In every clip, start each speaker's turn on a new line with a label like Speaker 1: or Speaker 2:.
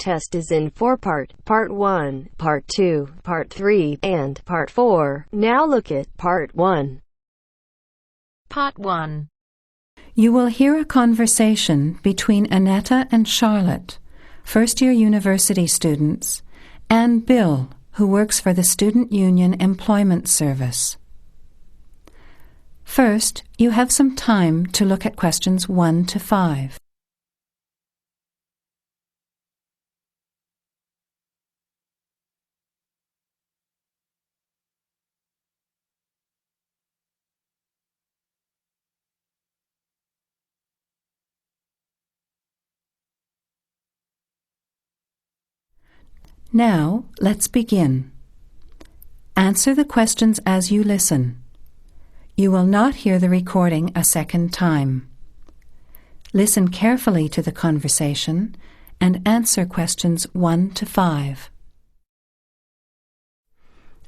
Speaker 1: test is in 4 parts: Part 1, Part 2, Part 3, and Part 4. Now look at Part 1.
Speaker 2: Part 1.
Speaker 3: You will hear a conversation between Annetta and Charlotte, first-year university students, and Bill, who works for the Student Union Employment Service. First, you have some time to look at questions 1 to 5. Now, let's begin. Answer the questions as you listen. You will not hear the recording a second time. Listen carefully to the conversation and answer questions 1 to 5.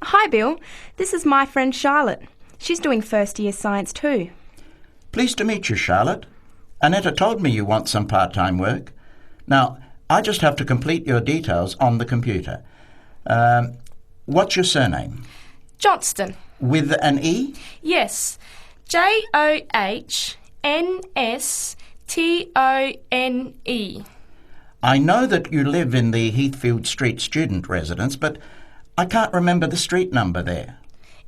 Speaker 4: Hi Bill, this is my friend Charlotte. She's doing first year science too.
Speaker 5: Pleased to meet you, Charlotte. Annetta told me you want some part-time work. Now, I just have to complete your details on the computer. What's your surname?
Speaker 4: Johnston.
Speaker 5: With an E?
Speaker 4: Yes, Johnstone.
Speaker 5: I know that you live in the Heathfield Street student residence, but I can't remember the street number there.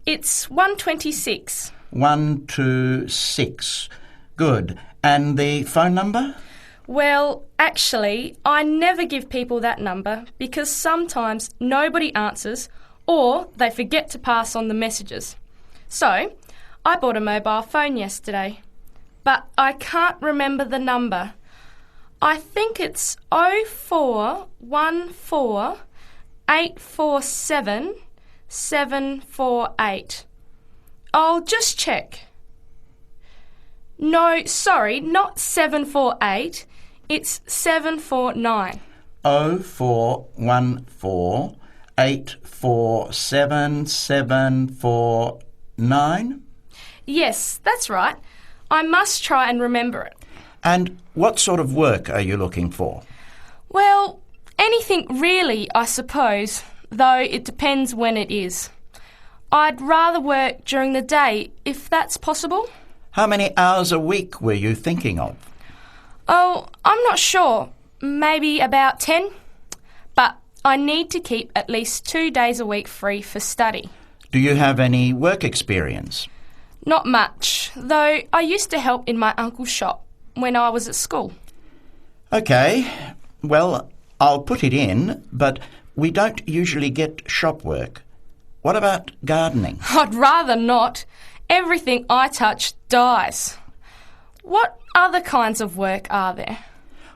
Speaker 4: It's 126.
Speaker 5: 126. Good. And the phone number?
Speaker 4: Well, actually, I never give people that number because sometimes nobody answers or they forget to pass on the messages. So, I bought a mobile phone yesterday, but I can't remember the number. I think it's 0414 847 748. I'll just check. No, sorry, not 748. It's 749.
Speaker 5: 0414 847 749?
Speaker 4: Yes, that's right. I must try and remember it.
Speaker 5: And what sort of work are you looking for?
Speaker 4: Well, anything really, I suppose, though it depends when it is. I'd rather work during the day, if that's possible.
Speaker 5: How many hours a week were you thinking of?
Speaker 4: Oh, I'm not sure. Maybe about 10. But I need to keep at least 2 days a week free for study.
Speaker 5: Do you have any work experience?
Speaker 4: Not much, though I used to help in my uncle's shop when I was at school.
Speaker 5: OK. Well, I'll put it in, but we don't usually get shop work. What about gardening?
Speaker 4: I'd rather not. Everything I touch dies. What other kinds of work are there?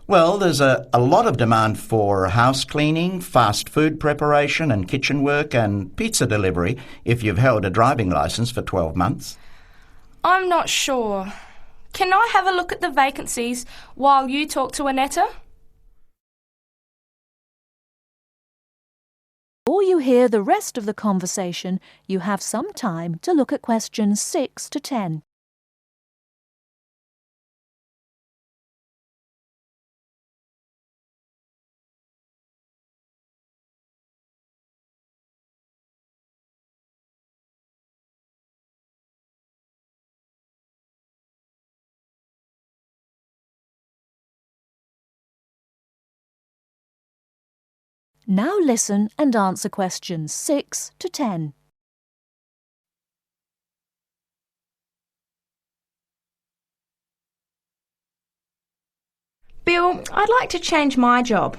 Speaker 5: Well, there's a lot of demand for house cleaning, fast food preparation and kitchen work and pizza delivery if you've held a driving licence for 12 months.
Speaker 4: I'm not sure. Can I have a look at the vacancies while you talk to Annetta?
Speaker 2: Before you hear the rest of the conversation, you have some time to look at questions 6 to 10. Now listen and answer questions 6 to 10.
Speaker 4: Bill, I'd like to change my job.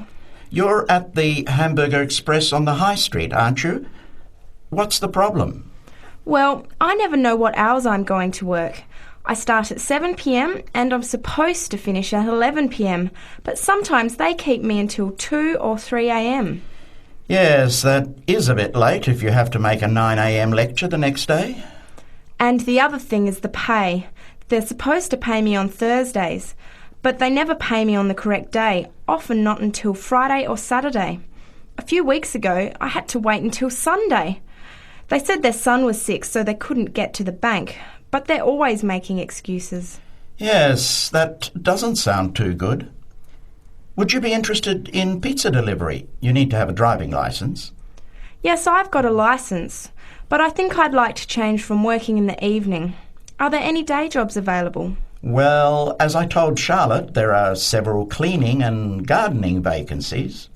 Speaker 5: You're at the Hamburger Express on the High Street, aren't you? What's the problem?
Speaker 4: Well, I never know what hours I'm going to work. I start at 7 p.m. and I'm supposed to finish at 11 p.m, but sometimes they keep me until 2 or 3 a.m.
Speaker 5: Yes, that is a bit late if you have to make a 9 a.m. lecture the next day.
Speaker 4: And the other thing is the pay. They're supposed to pay me on Thursdays, but they never pay me on the correct day, often not until Friday or Saturday. A few weeks ago, I had to wait until Sunday. They said their son was sick, so they couldn't get to the bank, but they're always making excuses.
Speaker 5: Yes, that doesn't sound too good. Would you be interested in pizza delivery? You need to have a driving licence.
Speaker 4: Yes, I've got a licence, but I think I'd like to change from working in the evening. Are there any day jobs available?
Speaker 5: Well, as I told Charlotte, there are several cleaning and gardening vacancies.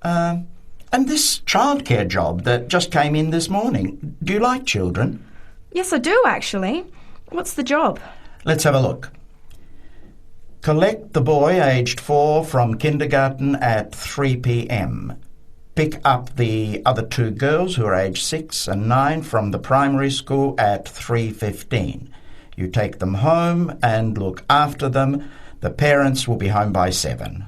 Speaker 5: And this childcare job that just came in this morning. Do you like children?
Speaker 4: Yes, I do, actually. What's the job?
Speaker 5: Let's have a look. Collect the boy aged 4 from kindergarten at 3 p.m. Pick up the other 2 girls who are aged 6 and 9 from the primary school at 3:15. You take them home and look after them. The parents will be home by 7.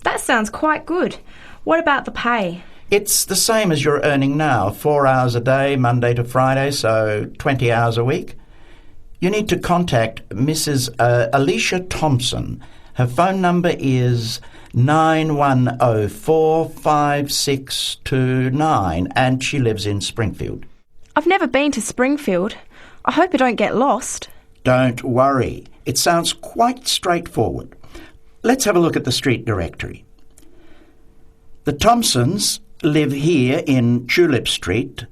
Speaker 4: That sounds quite good. What about the pay?
Speaker 5: It's the same as you're earning now, 4 hours a day, Monday to Friday, so 20 hours a week. You need to contact Mrs. Alicia Thompson. Her phone number is 91045629 and she lives in Springfield.
Speaker 4: I've never been to Springfield. I hope I don't get lost.
Speaker 5: Don't worry. It sounds quite straightforward. Let's have a look at the street directory. The Thompsons live here in Tulip Street,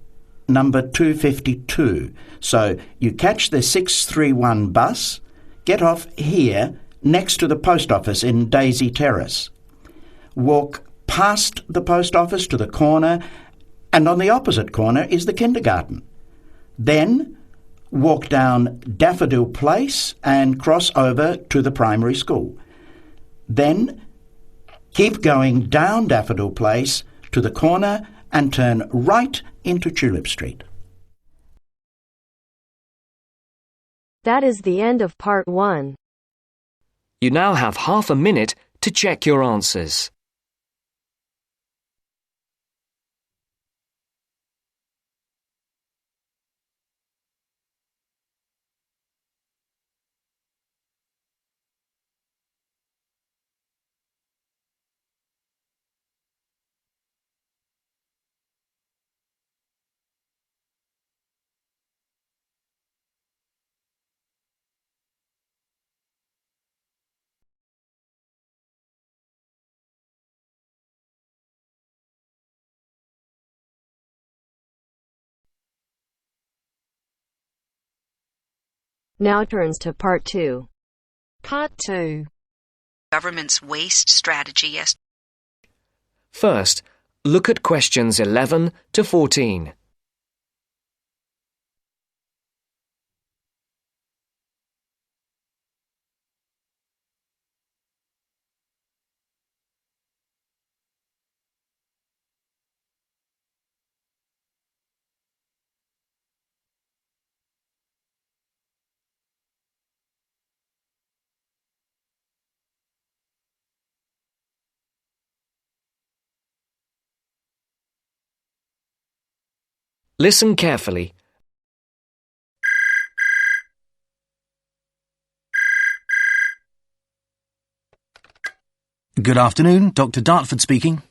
Speaker 5: number 252. So you catch the 631 bus, get off here next to the post office in Daisy Terrace. Walk past the post office to the corner, and on the opposite corner is the kindergarten. Then walk down Daffodil Place and cross over to the primary school. Then keep going down Daffodil Place to the corner and turn right into Tulip Street.
Speaker 1: That is the end of part 1.
Speaker 6: You now have half a minute to check your answers.
Speaker 1: Now turns to part 2.
Speaker 2: Part 2.
Speaker 7: Government's waste strategy.
Speaker 6: First, look at questions 11 to 14. Listen carefully.
Speaker 8: Good afternoon, Dr. Dartford speaking.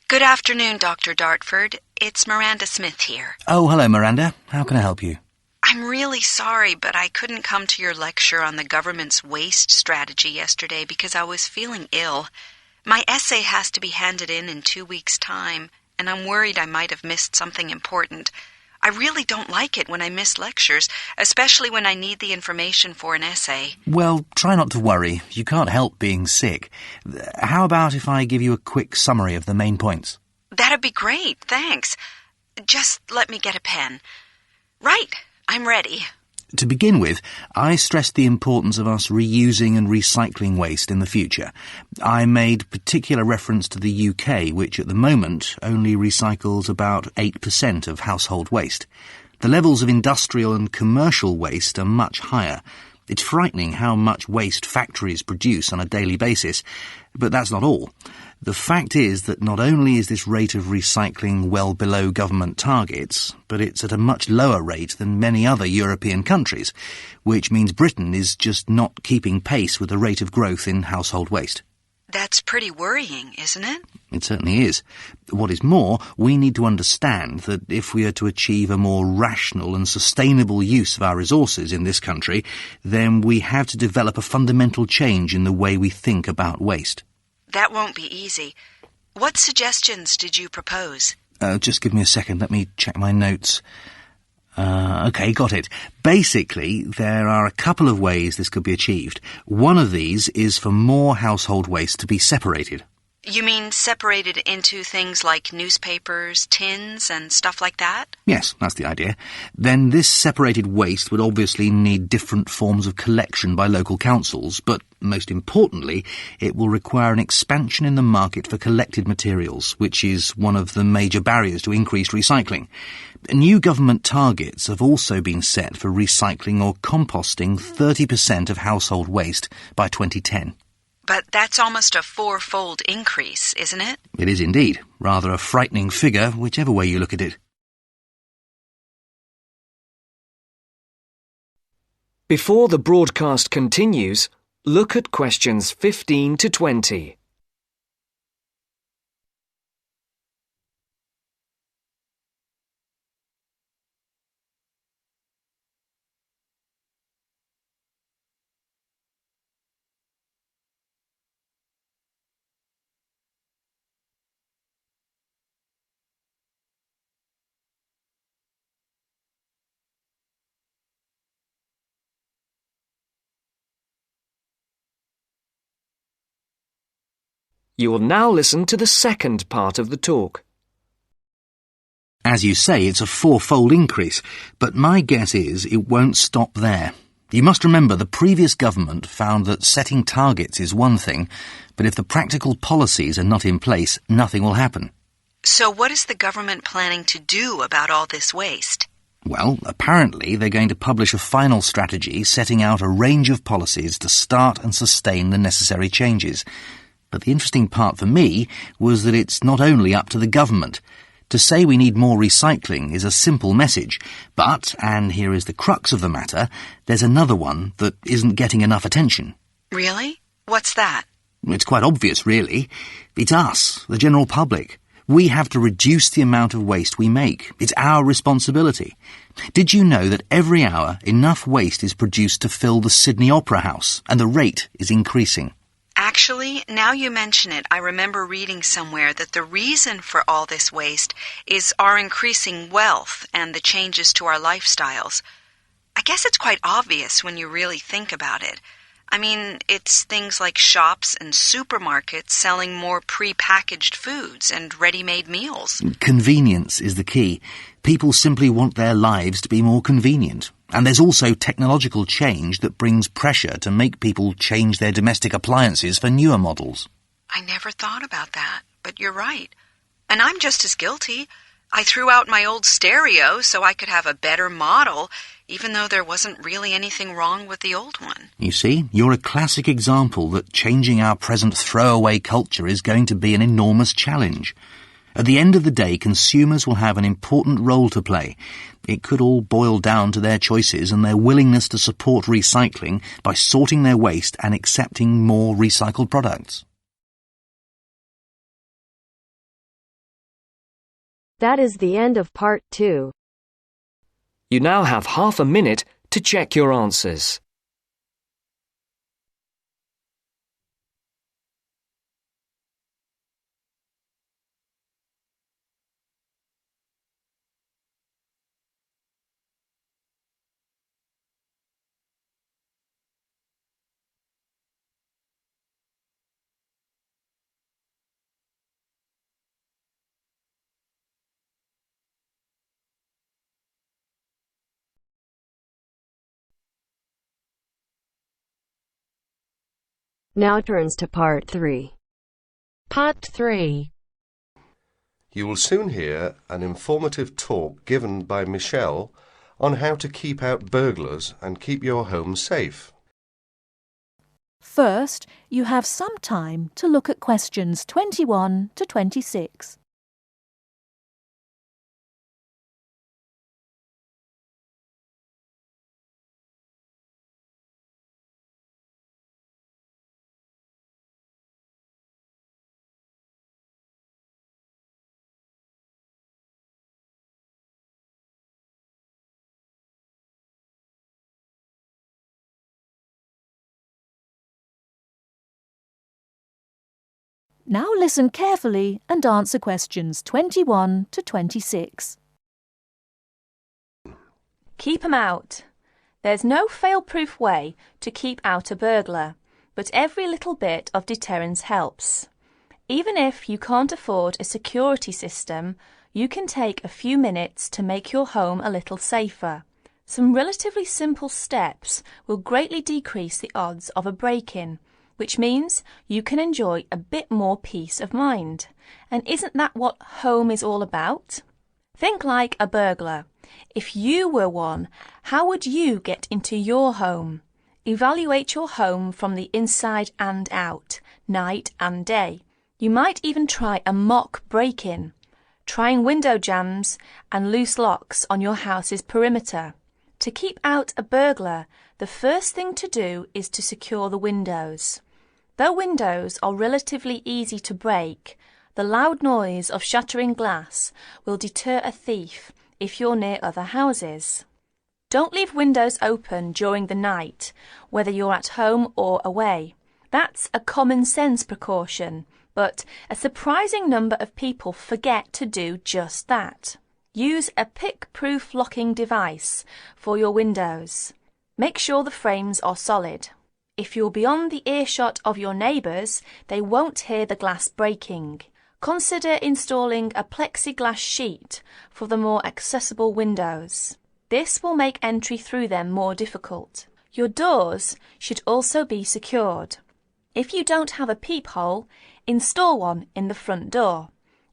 Speaker 7: Good afternoon, Dr. Dartford. It's Miranda Smith here.
Speaker 8: Oh, hello, Miranda. How can I help you?
Speaker 7: I'm really sorry, but I couldn't come to your lecture on the government's waste strategy yesterday because I was feeling ill. My essay has to be handed in 2 weeks' time, and I'm worried I might have missed something important. I really don't like it when I miss lectures, especially when I need the information for an essay.
Speaker 8: Well, try not to worry. You can't help being sick. How about if I give you a quick summary of the main points?
Speaker 7: That'd be great, thanks. Just let me get a pen. Right, I'm ready.
Speaker 8: To begin with, I stressed the importance of us reusing and recycling waste in the future. I made particular reference to the UK, which at the moment only recycles about 8% of household waste. The levels of industrial and commercial waste are much higher. It's frightening how much waste factories produce on a daily basis, but that's not all. The fact is that not only is this rate of recycling well below government targets, but it's at a much lower rate than many other European countries, which means Britain is just not keeping pace with the rate of growth in household waste.
Speaker 7: That's pretty worrying, isn't it?
Speaker 8: It certainly is. What is more, we need to understand that if we are to achieve a more rational and sustainable use of our resources in this country, then we have to develop a fundamental change in the way we think about waste.
Speaker 7: That won't be easy. What suggestions did you propose?
Speaker 8: Just give me a second. Let me check my notes. OK, got it. Basically, there are a couple of ways this could be achieved. One of these is for more household waste to be separated.
Speaker 7: You mean separated into things like newspapers, tins, and stuff like that?
Speaker 8: Yes, that's the idea. Then this separated waste would obviously need different forms of collection by local councils, but most importantly, it will require an expansion in the market for collected materials, which is one of the major barriers to increased recycling. New government targets have also been set for recycling or composting 30% of household waste by 2010.
Speaker 7: But that's almost a 4-fold increase, isn't it?
Speaker 8: It is indeed. Rather a frightening figure, whichever way you look at it.
Speaker 6: Before the broadcast continues, look at questions 15 to 20. You will now listen to the second part of the talk.
Speaker 8: As you say, it's a 4-fold increase, but my guess is it won't stop there. You must remember the previous government found that setting targets is one thing, but if the practical policies are not in place, nothing will happen.
Speaker 7: So what is the government planning to do about all this waste?
Speaker 8: Well, apparently they're going to publish a final strategy setting out a range of policies to start and sustain the necessary changes. But the interesting part for me was that it's not only up to the government. To say we need more recycling is a simple message, but, and here is the crux of the matter, there's another one that isn't getting enough attention.
Speaker 7: Really? What's that?
Speaker 8: It's quite obvious, really. It's us, the general public. We have to reduce the amount of waste we make. It's our responsibility. Did you know that every hour enough waste is produced to fill the Sydney Opera House, and the rate is increasing?
Speaker 7: Actually, now you mention it, I remember reading somewhere that the reason for all this waste is our increasing wealth and the changes to our lifestyles. I guess it's quite obvious when you really think about it. I mean, it's things like shops and supermarkets selling more pre-packaged foods and ready-made meals.
Speaker 8: Convenience is the key. People simply want their lives to be more convenient. And there's also technological change that brings pressure to make people change their domestic appliances for newer models.
Speaker 7: I never thought about that, but you're right. And I'm just as guilty. I threw out my old stereo so I could have a better model, even though there wasn't really anything wrong with the old one.
Speaker 8: You see, you're a classic example that changing our present throwaway culture is going to be an enormous challenge. At the end of the day, consumers will have an important role to play. It could all boil down to their choices and their willingness to support recycling by sorting their waste and accepting more recycled products.
Speaker 1: That is the end of part 2.
Speaker 6: You now have half a minute to check your answers.
Speaker 1: Now turns to part 3.
Speaker 9: Part 3.
Speaker 10: You will soon hear an informative talk given by Michelle on how to keep out burglars and keep your home safe.
Speaker 2: First, you have some time to look at questions 21 to 26. Now listen carefully and answer questions 21 to 26.
Speaker 11: Keep 'em out. There's no fail-proof way to keep out a burglar, but every little bit of deterrence helps. Even if you can't afford a security system, you can take a few minutes to make your home a little safer. Some relatively simple steps will greatly decrease the odds of a break-in, which means you can enjoy a bit more peace of mind. And isn't that what home is all about? Think like a burglar. If you were one, how would you get into your home? Evaluate your home from the inside and out, night and day. You might even try a mock break-in, trying window jams and loose locks on your house's perimeter. To keep out a burglar, the first thing to do is to secure the windows. Though windows are relatively easy to break, the loud noise of shattering glass will deter a thief if you're near other houses. Don't leave windows open during the night, whether you're at home or away. That's a common sense precaution, but a surprising number of people forget to do just that. Use a pick-proof locking device for your windows. Make sure the frames are solid. If you're beyond the earshot of your neighbours, they won't hear the glass breaking. Consider installing a plexiglass sheet for the more accessible windows. This will make entry through them more difficult. Your doors should also be secured. If you don't have a peephole, install one in the front door.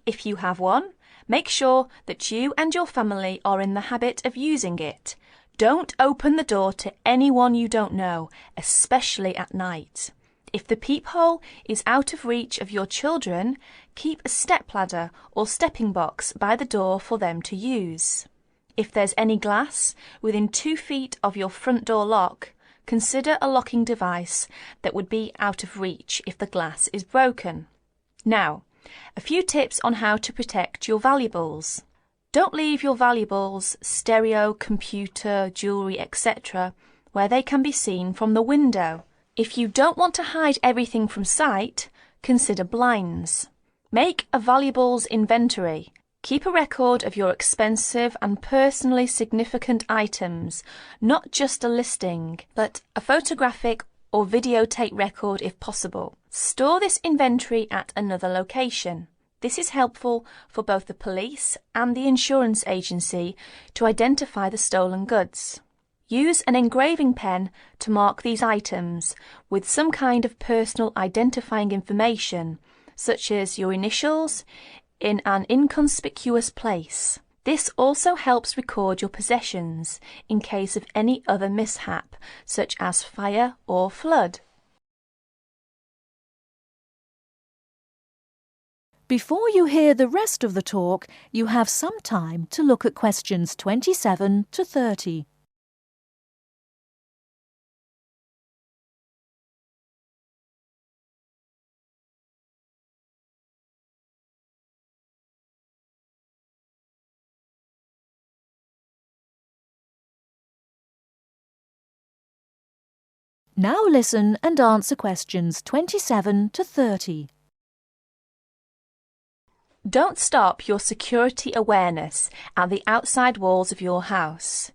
Speaker 11: If you have one, make sure that you and your family are in the habit of using it. Don't open the door to anyone you don't know, especially at night. If the peephole is out of reach of your children, keep a stepladder or stepping box by the door for them to use. If there's any glass within 2 feet of your front door lock, consider a locking device that would be out of reach if the glass is broken. Now, a few tips on how to protect your valuables. Don't leave your valuables, stereo, computer, jewellery, etc., where they can be seen from the window. If you don't want to hide everything from sight, consider blinds. Make a valuables inventory. Keep a record of your expensive and personally significant items, not just a listing, but a photographic or videotape record if possible. Store this inventory at another location. This is helpful for both the police and the insurance agency to identify the stolen goods. Use an engraving pen to mark these items with some kind of personal identifying information, such as your initials, in an inconspicuous place. This also helps record your possessions in case of any other mishap, such as fire or flood.
Speaker 2: Before you hear the rest of the talk, you have some time to look at questions 27 to 30. Now listen and answer questions 27 to 30.
Speaker 11: Don't stop your security awareness at the outside walls of your house.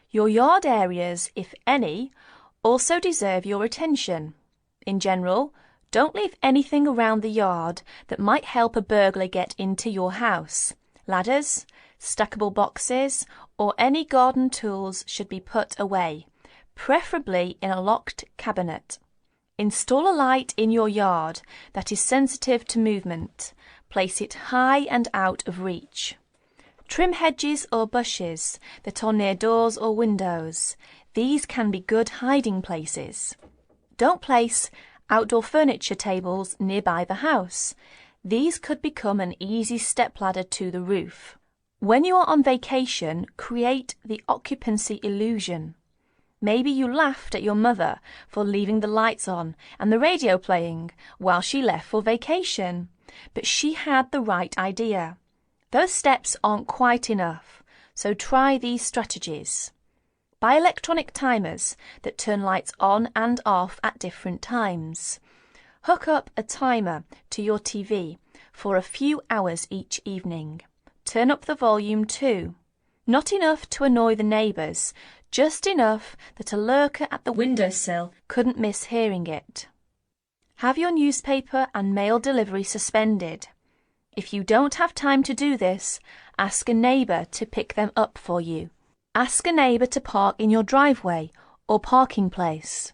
Speaker 11: Your yard areas, if any, also deserve your attention. In general, don't leave anything around the yard that might help a burglar get into your house. Ladders, stackable boxes, or any garden tools should be put away, preferably in a locked cabinet. Install a light in your yard that is sensitive to movement. Place it high and out of reach. Trim hedges or bushes that are near doors or windows. These can be good hiding places. Don't place outdoor furniture tables nearby the house. These could become an easy stepladder to the roof. When you are on vacation, create the occupancy illusion. Maybe you laughed at your mother for leaving the lights on and the radio playing while she left for vacation, but she had the right idea. Those steps aren't quite enough, so try these strategies. Buy electronic timers that turn lights on and off at different times. Hook up a timer to your TV for a few hours each evening. Turn up the volume too. Not enough to annoy the neighbours, just enough that a lurker at the windowsill couldn't miss hearing it. Have your newspaper and mail delivery suspended. If you don't have time to do this, ask a neighbour to pick them up for you. Ask a neighbour to park in your driveway or parking place.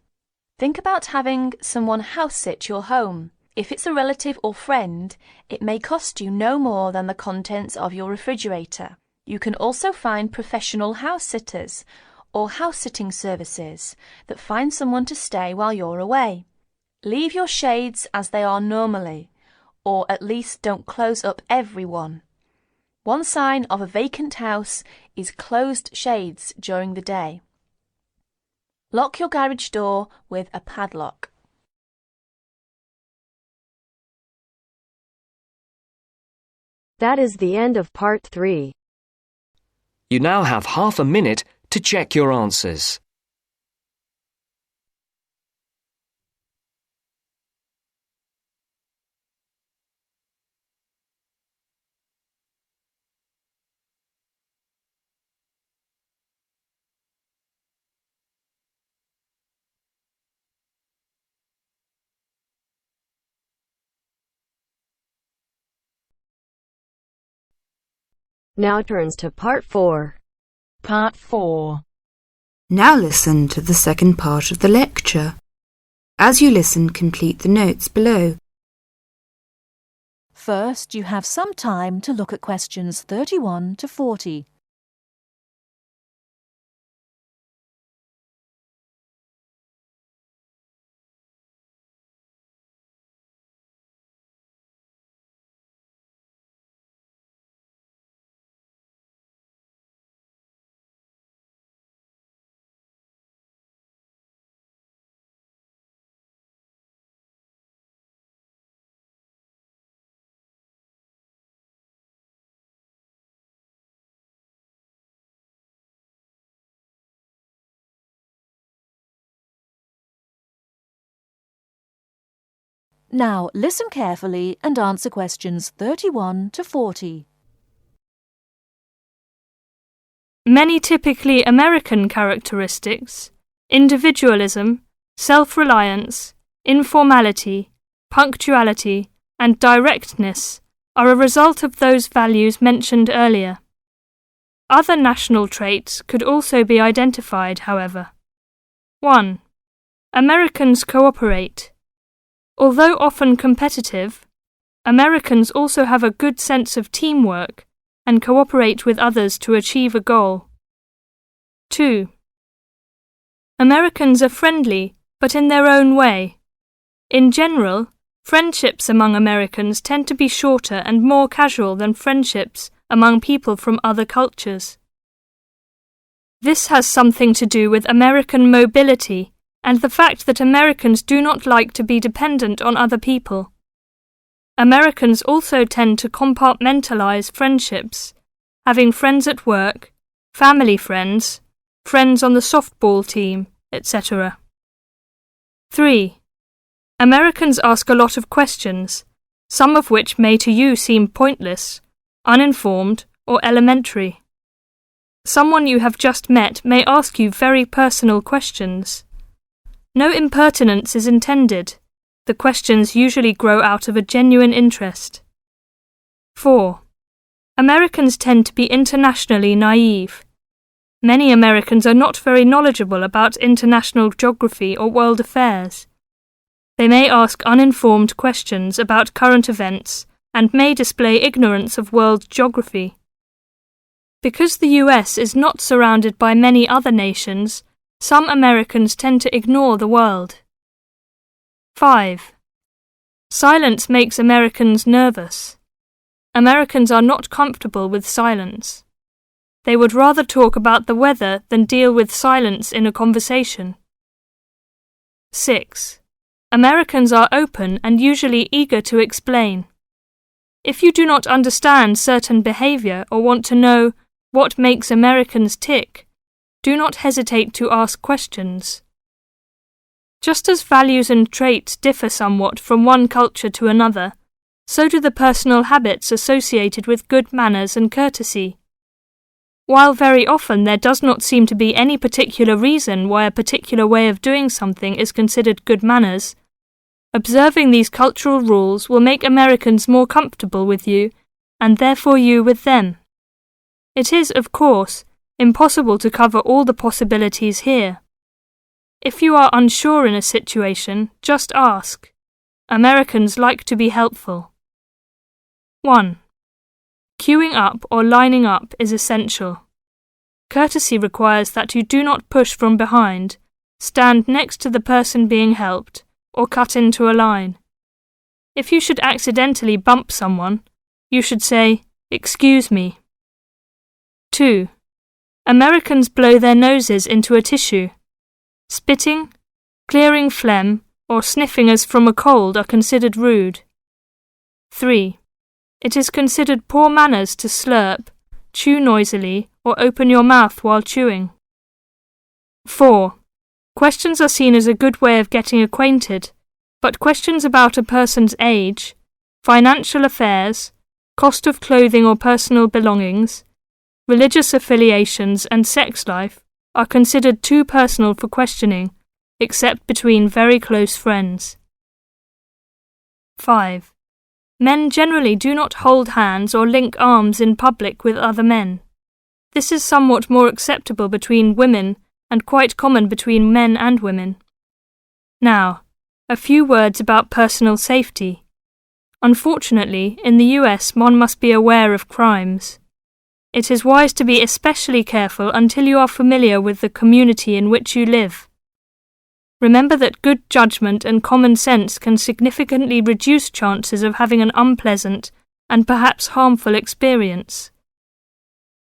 Speaker 11: Think about having someone house-sit your home. If it's a relative or friend, it may cost you no more than the contents of your refrigerator. You can also find professional house-sitters or house-sitting services that find someone to stay while you're away. Leave your shades as they are normally, or at least don't close up every one. One sign of a vacant house is closed shades during the day. Lock your garage door with a padlock.
Speaker 1: That is the end of part 3.
Speaker 6: You now have half a minute to check your answers.
Speaker 1: Now turns to part 4.
Speaker 9: Part 4.
Speaker 12: Now listen to the second part of the lecture. As you listen, complete the notes below.
Speaker 2: First, you have some time to look at questions 31 to 40. Now listen carefully and answer questions 31 to 40.
Speaker 13: Many typically American characteristics, individualism, self-reliance, informality, punctuality, and directness, are a result of those values mentioned earlier. Other national traits could also be identified, however. 1. Americans cooperate. Although often competitive, Americans also have a good sense of teamwork and cooperate with others to achieve a goal. 2. Americans are friendly, but in their own way. In general, friendships among Americans tend to be shorter and more casual than friendships among people from other cultures. This has something to do with American mobility and the fact that Americans do not like to be dependent on other people. Americans also tend to compartmentalize friendships, having friends at work, family friends, friends on the softball team, etc. 3. Americans ask a lot of questions, some of which may to you seem pointless, uninformed, or elementary. Someone you have just met may ask you very personal questions. No impertinence is intended. The questions usually grow out of a genuine interest. 4. Americans tend to be internationally naive. Many Americans are not very knowledgeable about international geography or world affairs. They may ask uninformed questions about current events and may display ignorance of world geography. Because the US is not surrounded by many other nations, some Americans tend to ignore the world. 5. Silence makes Americans nervous. Americans are not comfortable with silence. They would rather talk about the weather than deal with silence in a conversation. 6. Americans are open and usually eager to explain. If you do not understand certain behavior or want to know what makes Americans tick, do not hesitate to ask questions. Just as values and traits differ somewhat from one culture to another, so do the personal habits associated with good manners and courtesy. While very often there does not seem to be any particular reason why a particular way of doing something is considered good manners, observing these cultural rules will make Americans more comfortable with you, and therefore you with them. It is, of course, impossible to cover all the possibilities here. If you are unsure in a situation, just ask. Americans like to be helpful. 1. Queuing up or lining up is essential. Courtesy requires that you do not push from behind, stand next to the person being helped, or cut into a line. If you should accidentally bump someone, you should say, "Excuse me." 2. Americans blow their noses into a tissue. Spitting, clearing phlegm, or sniffing as from a cold are considered rude. 3. It is considered poor manners to slurp, chew noisily, or open your mouth while chewing. 4. Questions are seen as a good way of getting acquainted, but questions about a person's age, financial affairs, cost of clothing or personal belongings, religious affiliations and sex life are considered too personal for questioning, except between very close friends. 5. Men generally do not hold hands or link arms in public with other men. This is somewhat more acceptable between women and quite common between men and women. Now, a few words about personal safety. Unfortunately, in the US one must be aware of crimes. It is wise to be especially careful until you are familiar with the community in which you live. Remember that good judgment and common sense can significantly reduce chances of having an unpleasant and perhaps harmful experience.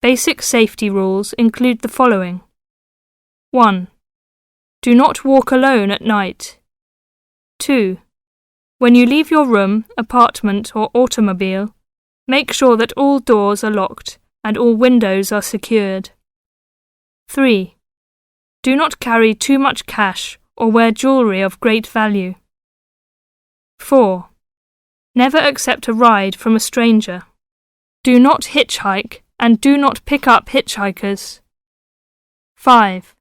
Speaker 13: Basic safety rules include the following. 1. Do not walk alone at night. 2. When you leave your room, apartment, or automobile, make sure that all doors are locked and all windows are secured. 3. Do not carry too much cash or wear jewellery of great value. 4. Never accept a ride from a stranger. Do not hitchhike and do not pick up hitchhikers. 5.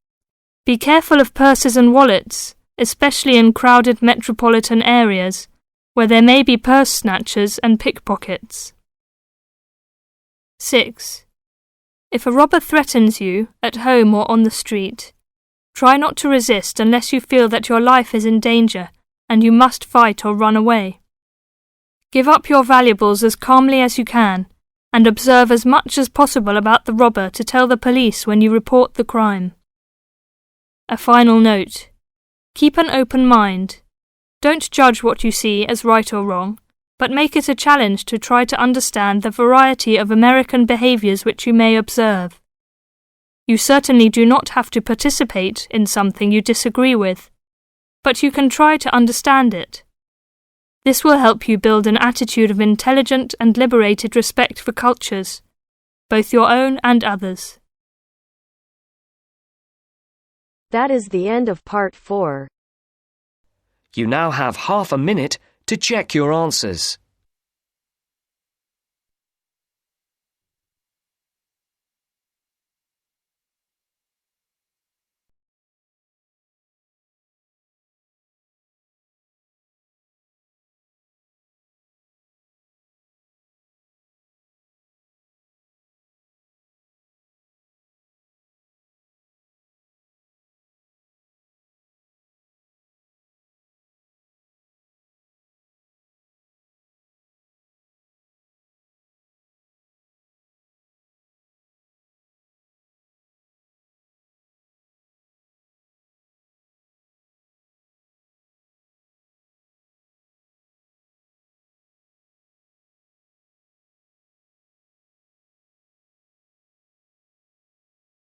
Speaker 13: Be careful of purses and wallets, especially in crowded metropolitan areas where there may be purse snatchers and pickpockets. 6. If a robber threatens you, at home or on the street, try not to resist unless you feel that your life is in danger and you must fight or run away. Give up your valuables as calmly as you can and observe as much as possible about the robber to tell the police when you report the crime. A final note. Keep an open mind. Don't judge what you see as right or wrong, but make it a challenge to try to understand the variety of American behaviours which you may observe. You certainly do not have to participate in something you disagree with, but you can try to understand it. This will help you build an attitude of intelligent and liberated respect for cultures, both your own and others.
Speaker 1: That is the end of part 4.
Speaker 6: You now have half a minute to check your answers.